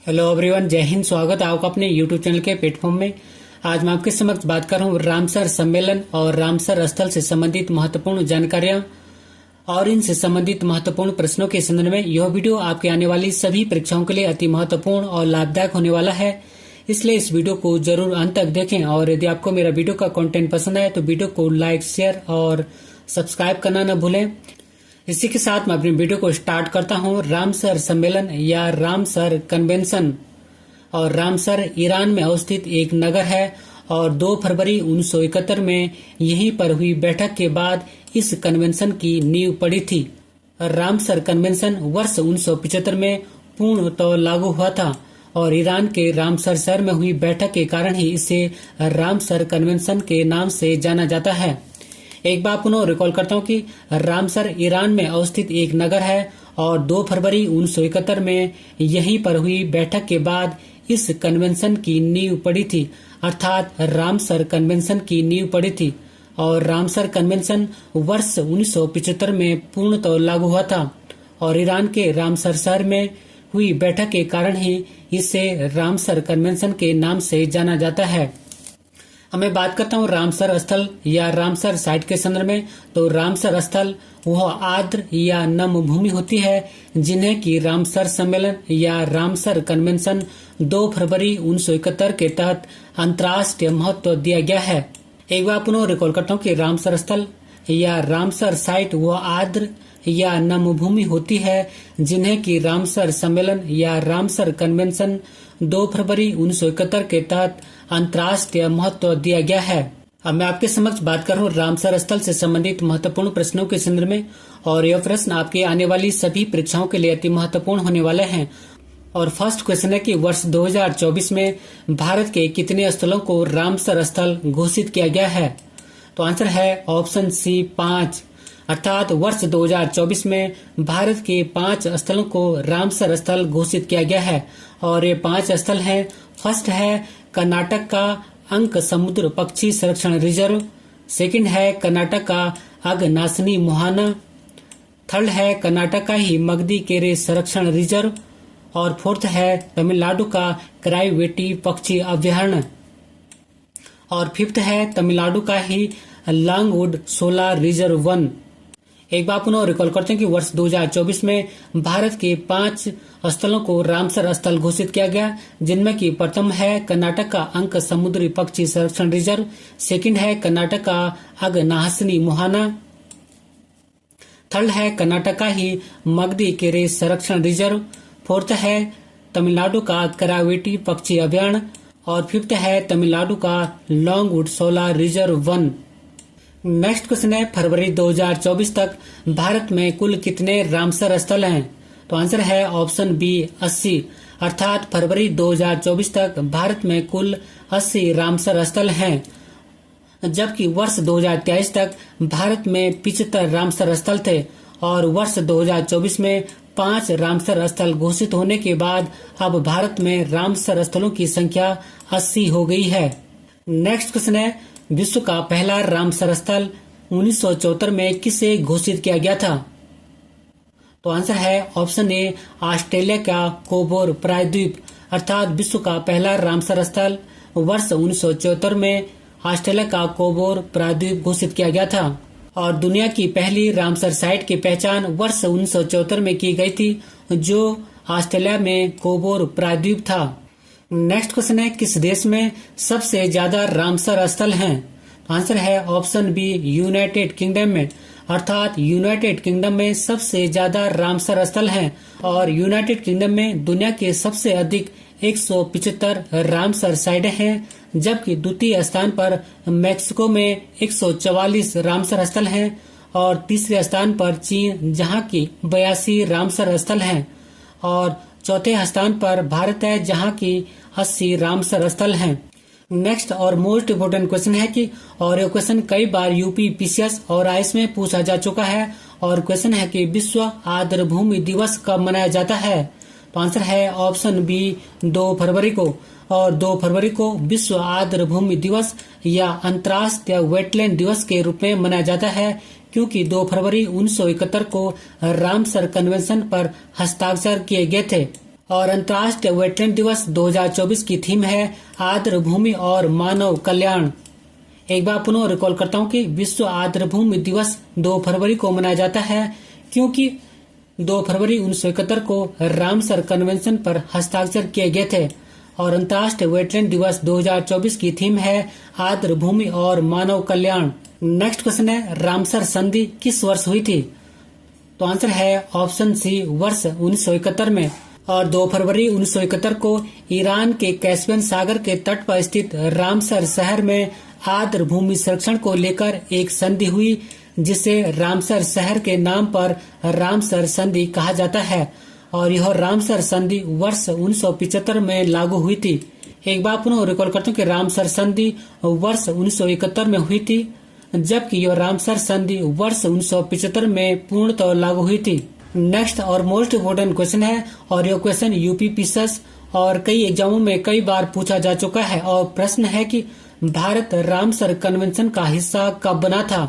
Hello everyone, जय हिंद। स्वागत है आपका अपने यूट्यूब चैनल के प्लेटफॉर्म में। आज मैं आपके समक्ष बात कर रहा हूँ रामसर सम्मेलन और रामसर स्थल से संबंधित महत्वपूर्ण जानकारियां और इनसे संबंधित महत्वपूर्ण प्रश्नों के संदर्भ में यह वीडियो आपके आने वाली सभी परीक्षाओं के लिए अति महत्वपूर्ण और लाभदायक होने वाला है। इसलिए इस वीडियो को जरूर अंत तक देखें और यदि आपको मेरा वीडियो का कंटेंट पसंद आए तो वीडियो को लाइक, शेयर और सब्सक्राइब करना न भूलें। इसी के साथ मैं अपनी वीडियो को स्टार्ट करता हूँ। रामसर सम्मेलन या रामसर कन्वेंशन और रामसर ईरान में अवस्थित एक नगर है और 2 फरवरी 1971 में यहीं पर हुई बैठक के बाद इस कन्वेंशन की नींव पड़ी थी। रामसर कन्वेंशन वर्ष 1975 में पूर्णतः लागू हुआ था और ईरान के रामसर शहर में हुई बैठक के कारण ही इसे रामसर कन्वेंशन के नाम से जाना जाता है। एक बार पुनः रिकॉल करता हूँ कि रामसर ईरान में अवस्थित एक नगर है और 2 फरवरी 1971 में यहीं पर हुई बैठक के बाद इस कन्वेंशन की नींव पड़ी थी, अर्थात रामसर कन्वेंशन की नींव पड़ी थी। और रामसर कन्वेंशन वर्ष 1975 में पूर्णतः लागू हुआ था और ईरान के रामसर शहर में हुई बैठक के कारण ही इसे रामसर कन्वेंशन के नाम से जाना जाता है। अब मैं बात करता हूँ रामसर स्थल या रामसर साइट के संदर्भ में। तो रामसर स्थल वह आर्द्र या नम भूमि होती है जिन्हें कि रामसर सम्मेलन या रामसर कन्वेंशन 2 फरवरी 1971 के तहत अंतर्राष्ट्रीय महत्व दिया गया है। एक बार पुनः रिकॉल करता हूँ कि रामसर स्थल या रामसर साइट वह आर्द्र या नम भूमि होती है जिन्हें कि रामसर सम्मेलन या रामसर कन्वेंशन 2 फरवरी 1971 के तहत अंतर्राष्ट्रीय महत्व दिया गया है। अब मैं आपके समक्ष बात कर रहा हूँ रामसर स्थल से संबंधित महत्वपूर्ण प्रश्नों के संदर्भ में और यह प्रश्न आपके आने वाली सभी परीक्षाओं के लिए अति महत्वपूर्ण होने वाले हैं। और फर्स्ट क्वेश्चन है कि वर्ष 2024 में भारत के कितने स्थलों को रामसर स्थल घोषित किया गया है? तो आंसर है ऑप्शन सी 5, अर्थात वर्ष 2024 में भारत के 5 स्थलों को रामसर स्थल घोषित किया गया है और ये 5 स्थल हैं। फर्स्ट है कर्नाटक का अंक समुद्र पक्षी संरक्षण रिजर्व, सेकंड है कर्नाटक का अगनासनी मोहाना, थर्ड है कर्नाटक का ही मगदी केरे संरक्षण रिजर्व और फोर्थ है तमिलनाडु का कराईवेटी पक्षी अभ्यारण्य और फिफ्थ है तमिलनाडु का ही लॉन्गवुड सोलर रिजर्व 1। एक बार पुनः रिकॉल करते हैं कि वर्ष 2024 में भारत के 5 स्थलों को रामसर स्थल घोषित किया गया, जिनमें कि प्रथम है कर्नाटक का अंक समुद्री पक्षी संरक्षण रिजर्व, सेकंड है कर्नाटक का अगनाहसनी मोहाना, थर्ड है कर्नाटक का ही मगदी केरे संरक्षण रिजर्व, फोर्थ है तमिलनाडु का करावेटी पक्षी अभ्यारण्य और फिफ्थ है तमिलनाडु का Longwood solar reserve 1। Next question है फरवरी 2024 तक भारत में कुल कितने रामसर स्थल हैं? तो आंसर है ऑप्शन बी 80, अर्थात फरवरी 2024 तक भारत में कुल 80 रामसर स्थल हैं, जबकि वर्ष 2023 तक भारत में 75 रामसर स्थल थे और वर्ष 2024 में 5 रामसर स्थल घोषित होने के बाद अब भारत में रामसर स्थलों की संख्या 80 हो गई है। नेक्स्ट क्वेश्चन है विश्व का पहला रामसर स्थल 1974 में किसे घोषित किया गया था? तो आंसर है ऑप्शन ए ऑस्ट्रेलिया का कोबोर प्रायद्वीप, अर्थात विश्व का पहला रामसर स्थल वर्ष 1974 में ऑस्ट्रेलिया का कोबोर प्रायद्वीप घोषित किया गया था और दुनिया की पहली रामसर साइट की पहचान वर्ष 1974 में की गई थी जो ऑस्ट्रेलिया में कोबोर प्रायद्वीप था। नेक्स्ट क्वेश्चन है किस देश में सबसे ज्यादा रामसर स्थल हैं? आंसर है ऑप्शन बी यूनाइटेड किंगडम में, अर्थात यूनाइटेड किंगडम में सबसे ज्यादा रामसर स्थल हैं और यूनाइटेड किंगडम में दुनिया के सबसे अधिक 175 रामसर साइटें हैं, जबकि द्वितीय स्थान पर मैक्सिको में 144 रामसर स्थल हैं और तीसरे स्थान पर चीन जहां की 82 रामसर स्थल हैं और चौथे स्थान पर भारत है जहां की 80 रामसर स्थल हैं। नेक्स्ट और मोस्ट इम्पोर्टेंट क्वेश्चन है कि और ये क्वेश्चन कई बार यूपी पीसीएस और आईएएस में पूछा जा चुका है और क्वेश्चन है कि विश्व आर्द्र भूमि दिवस कब मनाया जाता है? तो आंसर है ऑप्शन बी 2 फरवरी को और 2 फरवरी को विश्व आर्द्र भूमि दिवस या अंतर्राष्ट्रीय वेटलैंड दिवस के रूप में मनाया जाता है क्योंकि 2 फरवरी 1971 को रामसर कन्वेंशन पर हस्ताक्षर किए गए थे और अंतर्राष्ट्रीय वेटलैंड दिवस 2024 की थीम है आर्द्र भूमि और मानव कल्याण। एक बार पुनः रिकॉल करता हूँ कि विश्व आर्द्र भूमि दिवस 2 फरवरी को मनाया जाता है क्योंकि 2 फरवरी 1971 को रामसर कन्वेंशन पर हस्ताक्षर किए गए थे। और अंतर्राष्ट्रीय वेटलैंड दिवस 2024 की थीम है आर्द्र भूमि और मानव कल्याण। नेक्स्ट क्वेश्चन है, रामसर संधि किस वर्ष हुई थी? तो आंसर है ऑप्शन सी, वर्ष 1971 में। और 2 फरवरी 1971 को ईरान के कैस्पियन सागर के तट पर स्थित रामसर शहर में आर्द्र भूमि संरक्षण को लेकर एक संधि हुई, जिसे रामसर शहर के नाम पर रामसर संधि कहा जाता है। और यह रामसर संधि वर्ष 1975 में लागू हुई थी। एक बार पुनः रिकॉल करता हूँ कि रामसर संधि वर्ष 1971 में हुई थी, जबकि यह रामसर संधि वर्ष 1975 में पूर्णतः लागू हुई थी। नेक्स्ट और मोस्ट इम्पोर्टेंट क्वेश्चन है, और यह क्वेश्चन यूपी पीसीएस और कई एग्जामों में कई बार पूछा जा चुका है। और प्रश्न है कि भारत रामसर कन्वेंशन का हिस्सा कब बना था?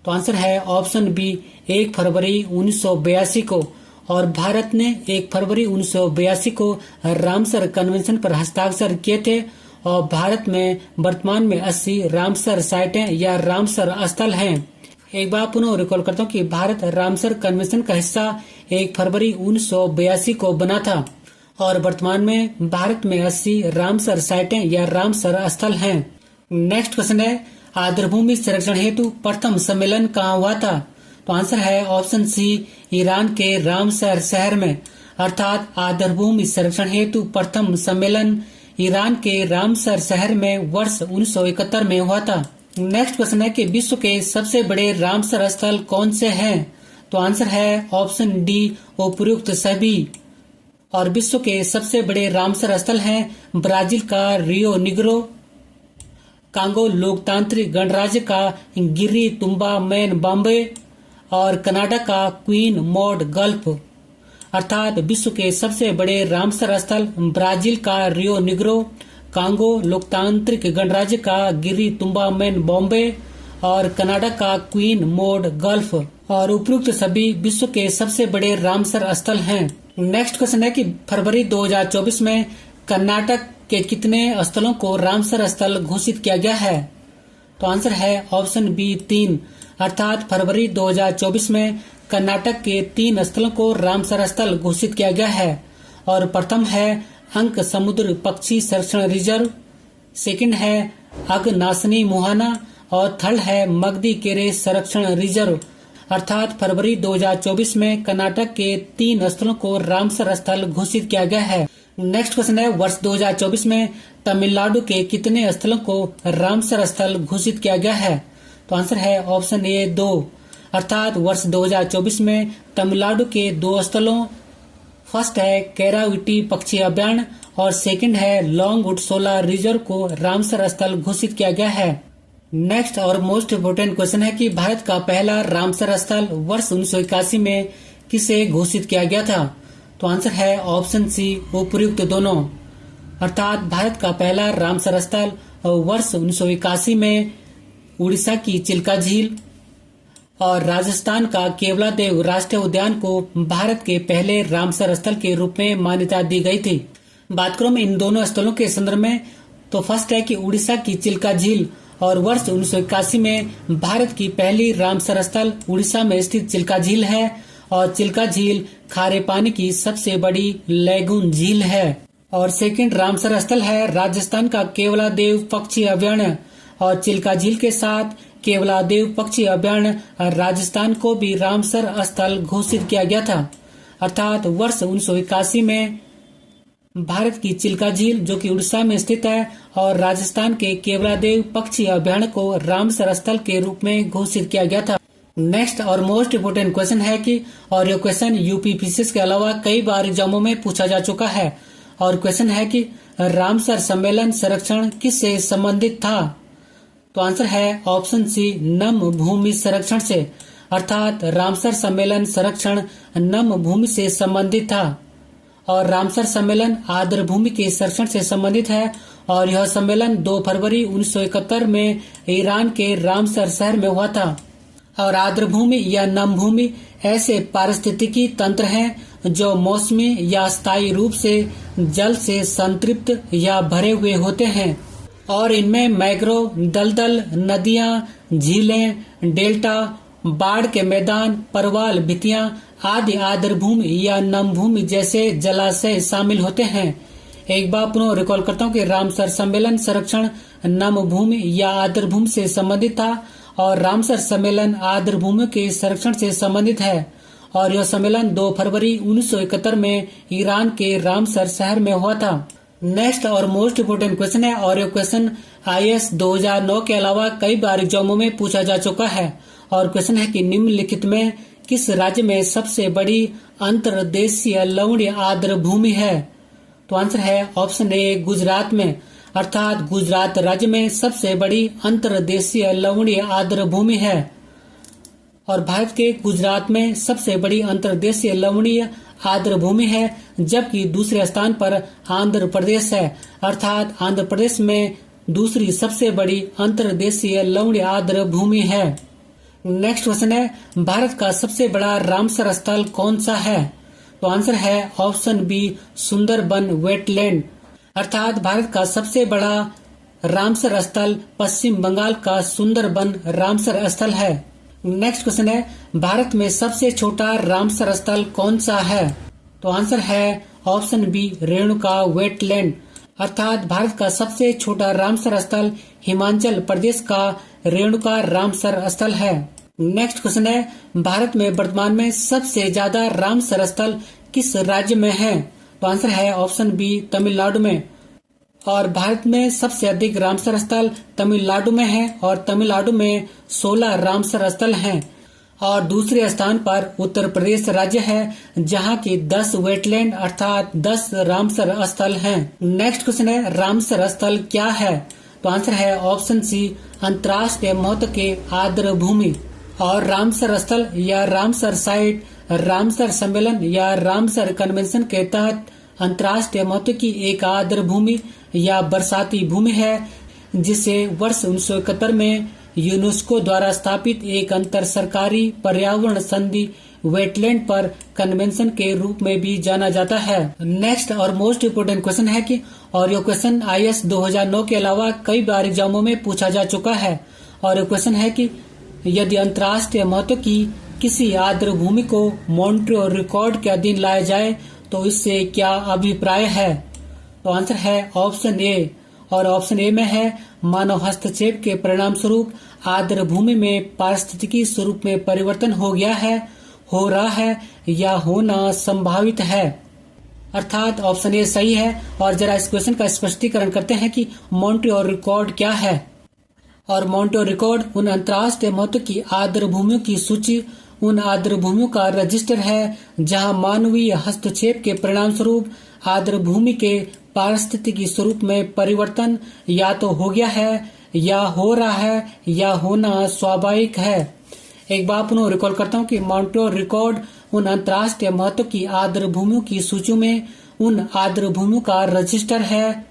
तो आंसर है ऑप्शन बी, 1 फरवरी 1982 को। और भारत ने 1 फरवरी 1982 को रामसर कन्वेंशन पर हस्ताक्षर किए थे। और भारत में वर्तमान में 80 रामसर साइटें या रामसर स्थल हैं। एक बार पुनः रिकॉल करता हूँ कि भारत रामसर कन्वेंशन का हिस्सा 1 फरवरी 1982 को बना था। और वर्तमान में भारत में 80 रामसर साइटें या रामसर स्थल हैं। नेक्स्ट क्वेश्चन है, आर्द्रभूमि संरक्षण हेतु प्रथम सम्मेलन कहाँ हुआ था? तो आंसर है ऑप्शन सी, ईरान के रामसर शहर में। अर्थात आर्द्रभूमि संरक्षण हेतु प्रथम सम्मेलन ईरान के रामसर शहर में वर्ष 1971 में हुआ था। नेक्स्ट क्वेश्चन है कि विश्व के सबसे बड़े रामसर स्थल कौन से हैं? तो आंसर है ऑप्शन डी, उपयुक्त सभी। और विश्व के सबसे बड़े रामसर स्थल हैं ब्राजील का रियो निग्रो, कांगो लोकतांत्रिक गणराज्य का गिरी तुम्बा मैन बॉम्बे और कनाडा का क्वीन मॉड गल्फ। अर्थात विश्व के सबसे बड़े रामसर स्थल ब्राजील का रियो निग्रो, कांगो लोकतांत्रिक गणराज्य का गिरी तुम्बा मैन बॉम्बे और कनाडा का क्वीन मॉड गल्फ। और उपयुक्त सभी विश्व के सबसे बड़े रामसर स्थल हैं। नेक्स्ट क्वेश्चन है कि फरवरी 2024 में कर्नाटक के कितने स्थलों को रामसर स्थल घोषित किया गया है? तो आंसर है ऑप्शन बी, 3। अर्थात फरवरी 2024 में कर्नाटक के 3 स्थलों को रामसर स्थल घोषित किया गया है। और प्रथम है अंक समुद्र पक्षी संरक्षण रिजर्व, सेकंड है अगनासनी मुहाना और थर्ड है मगदी केरे संरक्षण रिजर्व। अर्थात फरवरी 2024 में कर्नाटक के 3 स्थलों को रामसर स्थल घोषित किया गया है। नेक्स्ट क्वेश्चन है, वर्ष 2024 में तमिलनाडु के कितने स्थलों को रामसर स्थल घोषित किया गया है? तो आंसर है ऑप्शन ए, 2। अर्थात वर्ष 2024 में तमिलनाडु के 2 स्थलों, फर्स्ट है कैराविटी पक्षी अभ्यारण्य और सेकंड है लॉन्ग उटसोला रिजर्व को रामसर स्थल घोषित किया गया है। नेक्स्ट और मोस्ट इम्पोर्टेंट क्वेश्चन है कि भारत का पहला रामसर स्थल वर्ष 1981 में किसे घोषित किया गया था? तो आंसर है ऑप्शन सी, उपयुक्त दोनों। अर्थात भारत का पहला रामसर स्थल वर्ष 1981 में उड़ीसा की चिल्का झील और राजस्थान का केवलादेव राष्ट्रीय उद्यान को भारत के पहले रामसर स्थल के रूप में मान्यता दी गई थी। बात करूं मैं इन दोनों स्थलों के संदर्भ में, तो फर्स्ट है कि उड़ीसा की चिल्का झील और वर्ष 1981 में भारत की पहली रामसर स्थल उड़ीसा में स्थित चिल्का झील है। और चिल्का झील खारे पानी की सबसे बड़ी लैगून झील है। और सेकंड रामसर स्थल है राजस्थान का केवलादेव पक्षी अभ्यारण्य। और चिल्का झील के साथ केवलादेव पक्षी अभ्यारण्य राजस्थान को भी रामसर स्थल घोषित किया गया था। अर्थात वर्ष 1981 में भारत की चिल्का झील जो कि उड़ीसा में स्थित है और राजस्थान के केवलादेव पक्षी अभ्यारण्य को रामसर स्थल के रूप में घोषित किया गया था। नेक्स्ट और मोस्ट इम्पोर्टेंट क्वेश्चन है कि, और यह क्वेश्चन यूपी पीसीएस के अलावा कई बार एग्जामों में पूछा जा चुका है। और क्वेश्चन है कि रामसर सम्मेलन संरक्षण किससे संबंधित था? तो आंसर है ऑप्शन सी, नम भूमि संरक्षण से। अर्थात रामसर सम्मेलन संरक्षण नम भूमि से संबंधित था। और रामसर सम्मेलन आर्द्र भूमि के संरक्षण से संबंधित है। और यह सम्मेलन 2 फरवरी 1971 में ईरान के रामसर शहर में हुआ था। और आर्द्र भूमि या नम भूमि ऐसे पारिस्थितिकी तंत्र हैं जो मौसमी या स्थायी रूप से जल से संतृप्त या भरे हुए होते हैं और इनमें मैंग्रोव, दलदल, नदियां, झीलें, डेल्टा, बाढ़ के मैदान, परवाल, भित्तियां आदि आर्द्र भूमि या नम भूमि जैसे जलाशय शामिल होते हैं। एक बार पुनः रिकॉल करता हूँ कि रामसर सम्मेलन संरक्षण नम भूमि या आर्द्र भूमि से संबंधित था और रामसर सम्मेलन आर्द्र भूमि के संरक्षण से संबंधित है और यह सम्मेलन 2 फरवरी 1971 में ईरान के रामसर शहर में हुआ था। नेक्स्ट और मोस्ट इम्पोर्टेंट क्वेश्चन है और यह क्वेश्चन IAS 2009 के अलावा कई बार एग्जामों में पूछा जा चुका है और क्वेश्चन है कि निम्नलिखित में किस राज्य में सबसे बड़ी अंतर्देशीय लवणीय आर्द्र भूमि है? तो आंसर है ऑप्शन ए गुजरात में, अर्थात गुजरात राज्य में सबसे बड़ी अंतर्देशीय लवणीय आर्द्र भूमि है और भारत के गुजरात में सबसे बड़ी अंतर्देशीय लवणीय आर्द्र भूमि है, जबकि दूसरे स्थान पर आंध्र प्रदेश है, अर्थात आंध्र प्रदेश में दूसरी सबसे बड़ी अंतर्देशीय लवणीय आर्द्र भूमि है। नेक्स्ट क्वेश्चन है भारत का सबसे बड़ा रामसर स्थल कौन सा है? तो आंसर है ऑप्शन बी सुंदरबन वेटलैंड, अर्थात भारत का सबसे बड़ा रामसर स्थल पश्चिम बंगाल का सुंदरबन रामसर स्थल है। नेक्स्ट क्वेश्चन है भारत में सबसे छोटा रामसर स्थल कौन सा है? तो आंसर है ऑप्शन बी रेणुका वेटलैंड, अर्थात भारत का सबसे छोटा रामसर स्थल हिमाचल प्रदेश का रेणुका रामसर स्थल है। नेक्स्ट क्वेश्चन है भारत में वर्तमान में सबसे ज्यादा रामसर स्थल किस राज्य में है? तो आंसर है ऑप्शन बी तमिलनाडु में और भारत में सबसे अधिक रामसर स्थल तमिलनाडु में है और तमिलनाडु में 16 रामसर स्थल हैं और दूसरे स्थान पर उत्तर प्रदेश राज्य है जहां की 10 वेटलैंड अर्थात 10 रामसर स्थल हैं। नेक्स्ट क्वेश्चन है रामसर स्थल क्या है? तो आंसर है ऑप्शन सी अंतर्राष्ट्रीय महत्व के आर्द्र भूमि और रामसर स्थल या रामसर साइट रामसर सम्मेलन या रामसर कन्वेंशन के तहत अंतर्राष्ट्रीय महत्व की एक आर्द्र भूमि या बरसाती भूमि है जिसे वर्ष 1971 में यूनेस्को द्वारा स्थापित एक अंतर सरकारी पर्यावरण संधि वेटलैंड पर कन्वेंशन के रूप में भी जाना जाता है। नेक्स्ट और मोस्ट इम्पोर्टेंट क्वेश्चन है कि और ये क्वेश्चन IAS 2009 के अलावा कई बार एग्जामों में पूछा जा चुका है और ये क्वेश्चन है कि यदि अंतर्राष्ट्रीय महत्व की किसी आर्द्र भूमि को मॉन्ट्रियल रिकॉर्ड के अधीन लाया जाए तो इससे क्या अभिप्राय है? तो आंसर है ऑप्शन ए और ऑप्शन ए में है मानव हस्तक्षेप के परिणाम स्वरूप आर्द्र भूमि में पारिस्थितिकी स्वरूप में परिवर्तन हो गया है, हो रहा है या होना संभावित है, अर्थात ऑप्शन ए सही है। और जरा इस क्वेश्चन का स्पष्टीकरण करते हैं कि मॉन्ट्रियल रिकॉर्ड क्या है। और मॉन्ट्रियल रिकॉर्ड उन अंतर्राष्ट्रीय महत्व की आर्द्र भूमियों की सूची, उन आर्द्र भूमियों का रजिस्टर है जहां मानवीय हस्तक्षेप के परिणाम स्वरूप आर्द्र भूमि के पारिस्थितिकी स्वरूप में परिवर्तन या तो हो गया है या हो रहा है या होना स्वाभाविक है। एक बार पुनः रिकॉल करता हूँ कि मॉन्ट्रियल रिकॉर्ड उन अंतर्राष्ट्रीय महत्व की आर्द्र भूमियों की सूची में उन आर्द्र भूमियों का रजिस्टर है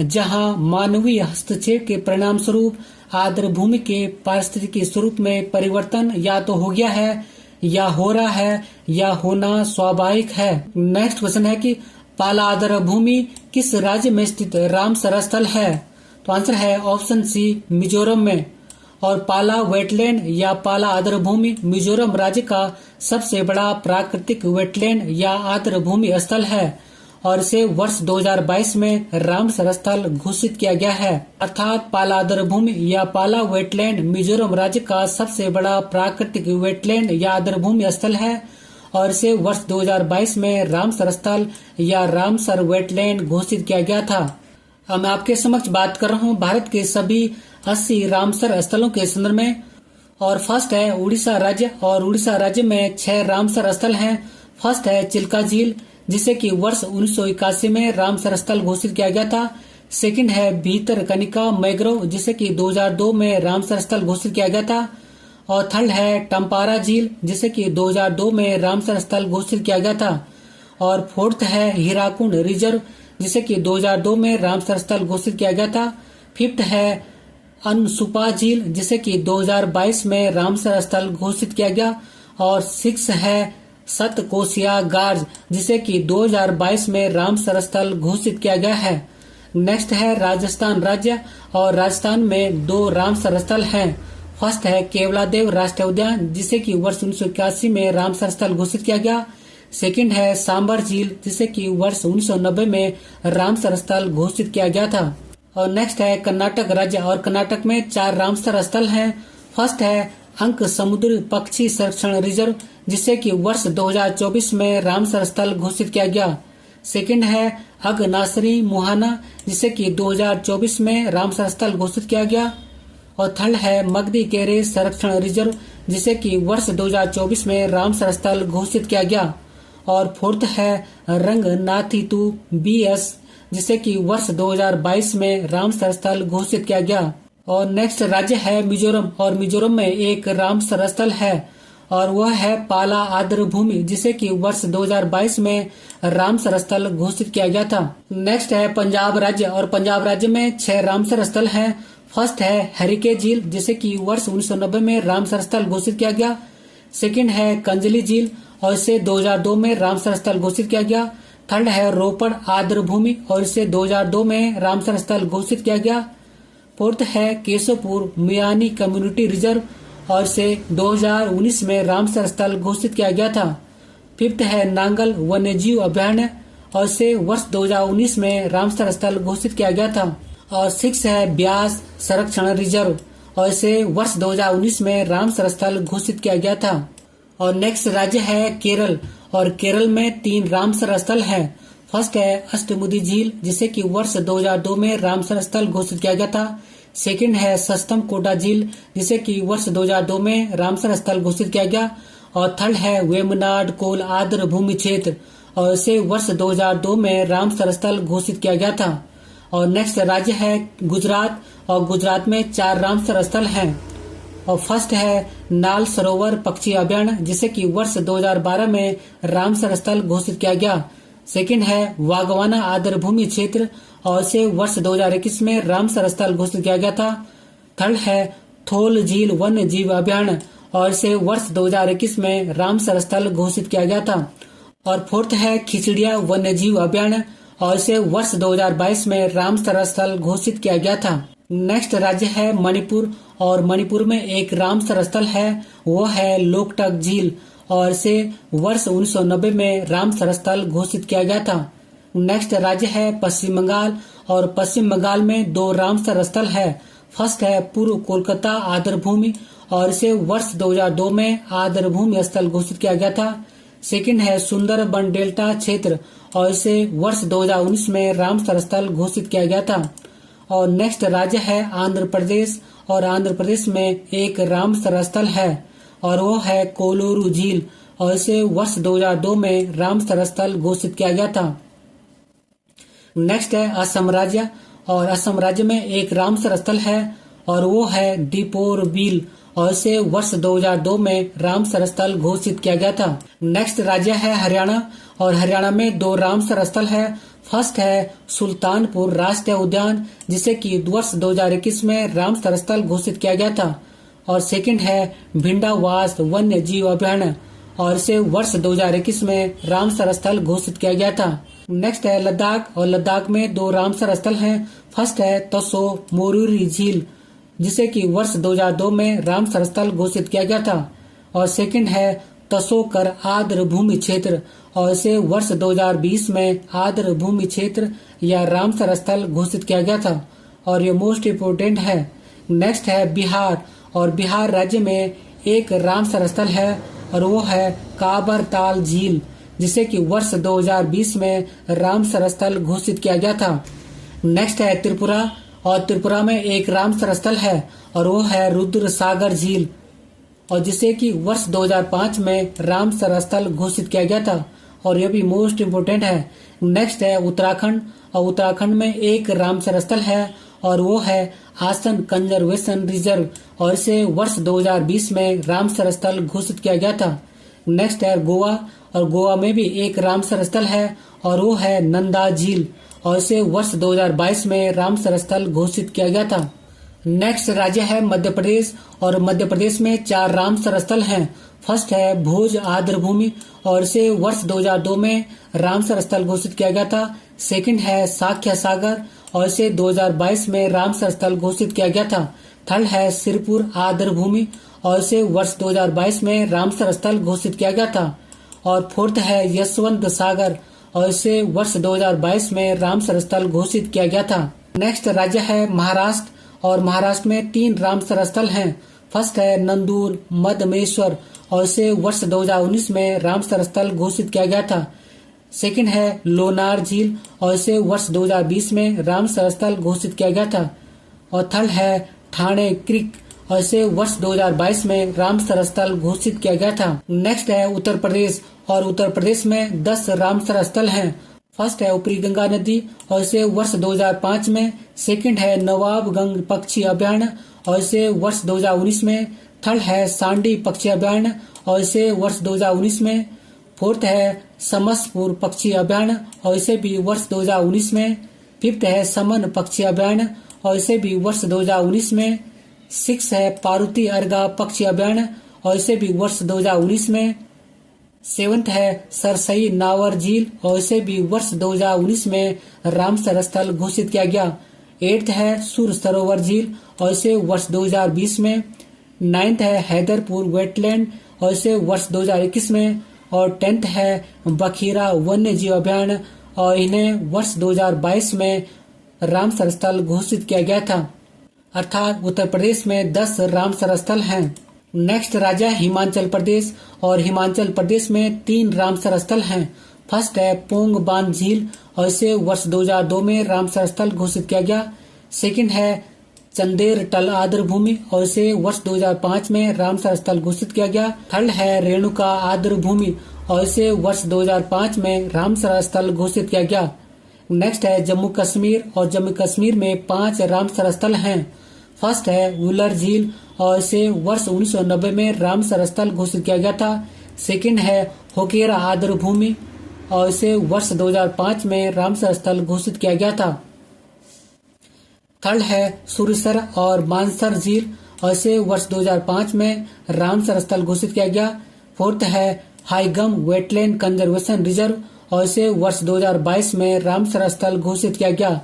जहां मानवीय हस्तक्षेप के परिणाम स्वरूप आर्द्र भूमि के पारिस्थितिकी स्वरूप में परिवर्तन या तो हो गया है या हो रहा है या होना स्वाभाविक है। नेक्स्ट क्वेश्चन है कि पाला आर्द्र भूमि किस राज्य में स्थित रामसर स्थल है? तो आंसर है ऑप्शन सी मिजोरम में और पाला वेटलैंड या पाला आर्द्र भूमि मिजोरम राज्य का सबसे बड़ा प्राकृतिक वेटलैंड या आर्द्र भूमि स्थल है और इसे वर्ष 2022 में रामसर स्थल घोषित किया गया है, अर्थात पाला आर्द्र भूमि या पाला वेटलैंड मिजोरम राज्य का सबसे बड़ा प्राकृतिक वेटलैंड या आर्द्र भूमि स्थल है और इसे वर्ष 2022 में रामसर स्थल या रामसर वेटलैंड घोषित किया गया था। अब मैं आपके समक्ष बात कर रहा हूँ भारत के सभी 80 रामसर स्थलों के संदर्भ में और फर्स्ट है उड़ीसा राज्य और उड़ीसा राज्य में 6 रामसर स्थल हैं। फर्स्ट है चिल्का झील जिसे कि वर्ष 1981 में रामसर स्थल घोषित किया गया था। सेकंड है भीतरकनिका मैंग्रोव जिसे कि 2002 में रामसर स्थल घोषित किया गया था और थर्ड है टम्पारा झील जिसे कि 2002 में रामसर स्थल घोषित किया गया था और फोर्थ है हीराकुंड रिजर्व जिसे कि 2002 में रामसर स्थल घोषित किया गया था। फिफ्थ है अनसुपा झील जिसे कि 2022 में रामसर स्थल घोषित किया गया और सिक्स है सतकोसिया गार्ज, जिसे कि 2022 में रामसर स्थल घोषित किया गया है। नेक्स्ट है राजस्थान राज्य, और राजस्थान में 2 रामसर स्थल हैं। फर्स्ट है केवलादेव राष्ट्रीय उद्यान, जिसे कि वर्ष 1981 में रामसर स्थल घोषित किया गया। सेकंड है सांबर झील, जिसे कि वर्ष 1990 में रामसर स्थल घोषित किया गया था। और नेक्स्ट है कर्नाटक राज्य, और कर्नाटक में 4 रामसर स्थल हैं। फर्स्ट है अंक समुद्र पक्षी संरक्षण रिजर्व, जिसे कि वर्ष 2024 में रामसर स्थल घोषित किया गया। सेकंड है अगनासरी मुहाना, जिसे कि 2024 में रामसर स्थल घोषित किया गया। और थर्ड है मगधी केरे संरक्षण रिजर्व, जिसे कि वर्ष 2024 में रामसर स्थल घोषित किया गया। और फोर्थ है रंगनाथितु BS, जिसे कि वर्ष 2022 में रामसर स्थल घोषित किया गया। और नेक्स्ट राज्य है मिजोरम, और मिजोरम में एक रामसर स्थल है, और वह है पाला आर्द्र भूमि, जिसे कि वर्ष 2022 में रामसर स्थल घोषित किया गया था। नेक्स्ट है पंजाब राज्य, और पंजाब राज्य में 6 रामसर स्थल हैं। फर्स्ट है हरिके झील, जिसे कि वर्ष 1990 में रामसर स्थल घोषित किया गया। सेकंड है कंजली झील, और इसे 2002 में रामसर स्थल घोषित किया गया। थर्ड है रोपड़ आर्द्र भूमि, और इसे 2002 में रामसर स्थल घोषित किया गया। फोर्थ है केशवपुर मियानी कम्युनिटी रिजर्व, और इसे 2019 में रामसर स्थल घोषित किया गया था। फिफ्थ है नांगल वन्यजीव अभयारण्य, और इसे वर्ष 2019 में रामसर स्थल घोषित किया गया था। और सिक्स है ब्यास संरक्षण रिजर्व, और इसे वर्ष 2019 में रामसर स्थल घोषित किया गया था। और नेक्स्ट राज्य है केरल, और केरल में 3 रामसर स्थल है। फर्स्ट है अष्टमुदी झील, जिसे कि वर्ष 2002 में रामसर स्थल घोषित किया गया था। सेकंड है सस्तम कोटा झील, जिसे कि वर्ष 2002 में रामसर स्थल घोषित किया गया। और थर्ड है वेमनाड कोल आर्द्र भूमि क्षेत्र, और इसे वर्ष 2002 में रामसर स्थल घोषित किया गया था। और नेक्स्ट राज्य है गुजरात, और गुजरात में 4 रामसर स्थल हैं। और फर्स्ट है नाल सरोवर पक्षी अभयारण्य, जिसे कि वर्ष 2012 में रामसर स्थल घोषित किया गया। सेकंड है वागवाना आर्द्र भूमि क्षेत्र, और इसे वर्ष 2021 में रामसर स्थल घोषित किया गया था। थर्ड है थोल झील वन्य जीव अभयारण्य, और इसे वर्ष 2021 में रामसर स्थल घोषित किया गया था। और फोर्थ है खिचड़िया वन्य जीव अभयारण्य, और इसे वर्ष 2022 में रामसर स्थल घोषित किया गया था। नेक्स्ट राज्य है मणिपुर, और मणिपुर में एक रामसर स्थल है, वो है लोकटक झील, और इसे वर्ष 1990 में रामसर स्थल घोषित किया गया था। नेक्स्ट राज्य है पश्चिम बंगाल, और पश्चिम बंगाल में 2 रामसर स्थल है। फर्स्ट है पूर्व कोलकाता आर्द्र भूमि, और इसे वर्ष 2002 में आर्द्र भूमि स्थल घोषित किया गया था। सेकंड है सुंदरबन डेल्टा क्षेत्र, और इसे वर्ष 2019 में रामसर स्थल घोषित किया गया था। और नेक्स्ट राज्य है आंध्र प्रदेश, और आंध्र प्रदेश में एक रामसर स्थल है, और वो है कोलूरू झील, और इसे वर्ष 2002 में रामसर स्थल घोषित किया गया था। नेक्स्ट है असम राज्य, और असम राज्य में एक रामसर स्थल है, और वो है दीपोर बिल, और इसे वर्ष 2002 में रामसर स्थल घोषित किया गया था। नेक्स्ट राज्य है हरियाणा, और हरियाणा में 2 रामसर स्थल है। फर्स्ट है सुल्तानपुर राष्ट्रीय उद्यान, जिसे कि वर्ष 2021 में रामसर स्थल घोषित किया गया था। और सेकंड है भिंडावास वन्य जीव अभयारण्य, और इसे वर्ष 2021 में रामसर स्थल घोषित किया गया था। नेक्स्ट है लद्दाख, और लद्दाख में 2 रामसर स्थल हैं। फर्स्ट है तसो मोरूरी झील, जिसे कि वर्ष 2002 में रामसर स्थल घोषित किया गया था। और सेकंड है तसोकर आर्द्र भूमि क्षेत्र, और इसे वर्ष 2020 में आर्द्र भूमि क्षेत्र या रामसर स्थल घोषित किया गया था। और ये मोस्ट इम्पोर्टेंट है। नेक्स्ट है बिहार, और बिहार राज्य में एक रामसर स्थल है, और वो है काबर ताल झील, जिसे कि वर्ष 2020 में रामसर स्थल घोषित किया गया था। नेक्स्ट है त्रिपुरा, और त्रिपुरा में एक रामसर स्थल है, और वो है रुद्र सागर झील, और जिसे कि वर्ष 2005 में रामसर स्थल घोषित किया गया था। और यह भी मोस्ट इम्पोर्टेंट है। नेक्स्ट है उत्तराखंड, और उत्तराखंड में एक रामसर स्थल है, और वो है आसन कंजर्वेशन रिजर्व, और इसे वर्ष 2020 में रामसर स्थल घोषित किया गया था। नेक्स्ट है गोवा, और गोवा में भी एक रामसर स्थल है, और वो है नंदा झील, और इसे वर्ष 2022 में रामसर स्थल घोषित किया गया था। नेक्स्ट राज्य है मध्य प्रदेश, और मध्य प्रदेश में 4 रामसर स्थल हैं। फर्स्ट है भोज आर्द्र भूमि और इसे वर्ष 2002 में रामसर स्थल घोषित किया गया था। सेकंड है साख्या सागर और इसे 2022 में रामसर स्थल घोषित किया गया था। थर्ड है सिरपुर आर्द्र भूमि और इसे वर्ष 2022 में रामसर स्थल घोषित किया गया था। और फोर्थ है यशवंत सागर और इसे वर्ष 2022 में रामसर स्थल घोषित किया गया था। नेक्स्ट राज्य है महाराष्ट्र और महाराष्ट्र में 3 रामसर स्थल हैं। फर्स्ट है नंदूर मधमेश्वर और इसे वर्ष 2019 में रामसर स्थल घोषित किया गया था। सेकंड है लोनार झील और इसे वर्ष 2020 में रामसर स्थल घोषित किया गया था। और थर्ड है ठाणे क्रीक और इसे वर्ष 2022 में रामसर स्थल घोषित किया गया था। नेक्स्ट है उत्तर प्रदेश और उत्तर प्रदेश में 10 रामसर स्थल हैं। फर्स्ट है ऊपरी गंगा नदी और इसे वर्ष 2005 में। सेकंड है नवाबगंज पक्षी अभयारण्य और इसे वर्ष 2019 में। थर्ड है सांडी पक्षी अभयारण्य और इसे वर्ष 2019 में। फोर्थ है समसपुर पक्षी अभयारण्य और इसे भी वर्ष 2019 में। फिफ्थ है समन पक्षी अभयारण्य और इसे भी वर्ष 2019 में। सिक्स है पार्वती अर्गा पक्षी अभयारण्य और इसे भी वर्ष 2019 में। सेवंथ है सरसई नावर झील और इसे भी वर्ष 2019 में रामसर स्थल घोषित किया गया। एट्थ है सुर सरोवर झील और इसे वर्ष 2020 में। नाइन्थ है हैदरपुर वेटलैंड और इसे वर्ष 2021 में। और 10th है बखीरा वन्य जीव अभयारण्य और इन्हें वर्ष 2022 में रामसर स्थल घोषित किया गया था। अर्थात उत्तर प्रदेश में 10 रामसर स्थल हैं। नेक्स्ट राज्य है हिमाचल प्रदेश और हिमाचल प्रदेश में 3 रामसर स्थल हैं। फर्स्ट है पोंग बांध झील और इसे वर्ष 2002 में रामसर स्थल घोषित किया गया। सेकंड है चंदेर टल आर्द्र भूमि और इसे वर्ष 2005 में रामसर स्थल घोषित किया गया। थर्ड है रेणुका आर्द्र भूमि और इसे वर्ष 2005 में रामसर स्थल घोषित किया गया। नेक्स्ट है जम्मू कश्मीर और जम्मू कश्मीर में 5 रामसर स्थल हैं। फर्स्ट है वुलर झील और इसे वर्ष 1990 में रामसर स्थल घोषित किया गया था। सेकंड है होकेरा आर्द्र भूमि और इसे वर्ष 2005 में रामसर स्थल घोषित किया गया था। थर्ड है सुरसर और मानसर झील और इसे वर्ष 2005 में रामसर स्थल घोषित किया गया। फोर्थ है हाईगम वेटलैंड कंजर्वेशन रिजर्व और इसे वर्ष 2022 में रामसर स्थल घोषित किया गया।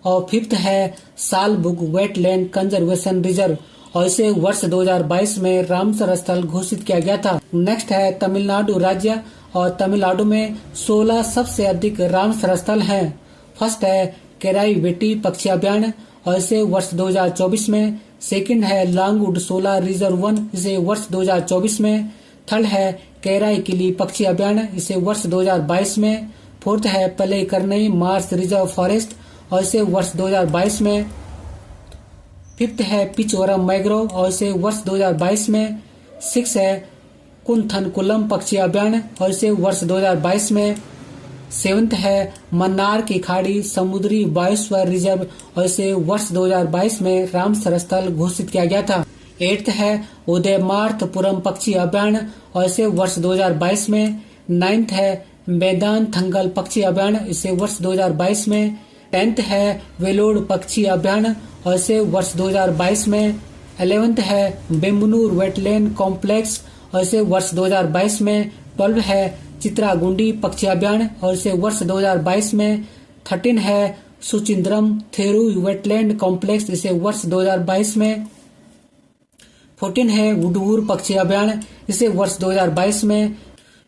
और फिफ्थ है सालबुग वेटलैंड कंजर्वेशन रिजर्व और इसे वर्ष 2022 में रामसर स्थल घोषित किया गया था। नेक्स्ट है तमिलनाडु राज्य और तमिलनाडु में 16 सबसे अधिक रामसर स्थल हैं। फर्स्ट है केराई वेटी पक्षी अभयारण्य और इसे वर्ष 2024 में। सेकंड है लांगुड सोला रिजर्व वन, इसे वर्ष 2024 में। थर्ड है केराई किली पक्षी अभयारण्य, इसे वर्ष 2022 में। फोर्थ है पले करनई मार्स रिजर्व फॉरेस्ट और इसे वर्ष 2022 में। फिफ्थ है पिचवरम मैग्रोव और इसे वर्ष 2022 में। सिक्स है कुंथनकुलम पक्षी अभयारण्य और इसे वर्ष 2022 में। सेवंथ है मन्नार की खाड़ी समुद्री बायोस्फीयर रिजर्व और इसे वर्ष 2022 में रामसर स्थल घोषित किया गया था। एट्थ है उदयमार्तपुरम पक्षी अभयारण्य और इसे वर्ष 2022 में। नाइन्थ है मैदान थंगल पक्षी अभयारण्य, इसे वर्ष 2022 में। 10th है वेलोड पक्षी अभयारण्य और इसे वर्ष 2022 में। 11th है बेम्बनूर वेटलैंड कॉम्प्लेक्स और इसे वर्ष 2022 में। 12 है चित्रागुंडी पक्षी अभयारण्य और इसे वर्ष 2022 में। 13 है सुचिंद्रम थेरू वेटलैंड कॉम्प्लेक्स, इसे वर्ष 2022 में। 14 है वुडूर पक्षी अभयारण्य, इसे वर्ष 2022 में।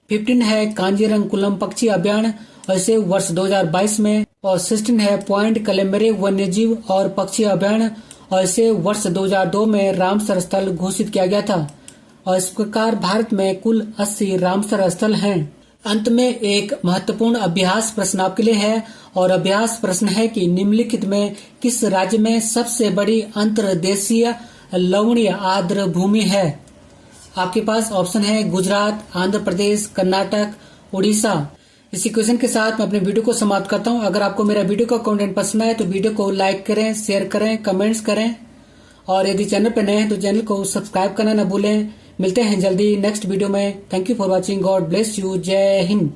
15 है कांजीरंगकुलम पक्षी अभयारण्य और इसे वर्ष 2022 में। और 16 है पॉइंट कलेम्बरे वन्यजीव और पक्षी अभयारण्य और इसे वर्ष 2002 में रामसर स्थल घोषित किया गया था। और इस प्रकार भारत में कुल 80 रामसर स्थल हैं। अंत में एक महत्वपूर्ण अभ्यास प्रश्न आपके लिए है और अभ्यास प्रश्न है कि निम्नलिखित में किस राज्य में सबसे बड़ी अंतर्देशीय लवणीय आर्द्र भूमि है। आपके पास ऑप्शन है गुजरात, आंध्र प्रदेश, कर्नाटक, उड़ीसा। इसी क्वेश्चन के साथ मैं अपने वीडियो को समाप्त करता हूं। अगर आपको मेरा वीडियो का कंटेंट पसंद आए तो वीडियो को लाइक करें, शेयर करें, कमेंट्स करें और यदि चैनल पर नए हैं तो चैनल को सब्सक्राइब करना न भूलें। मिलते हैं जल्दी नेक्स्ट वीडियो में। Thank you for watching. God bless you. जय हिंद।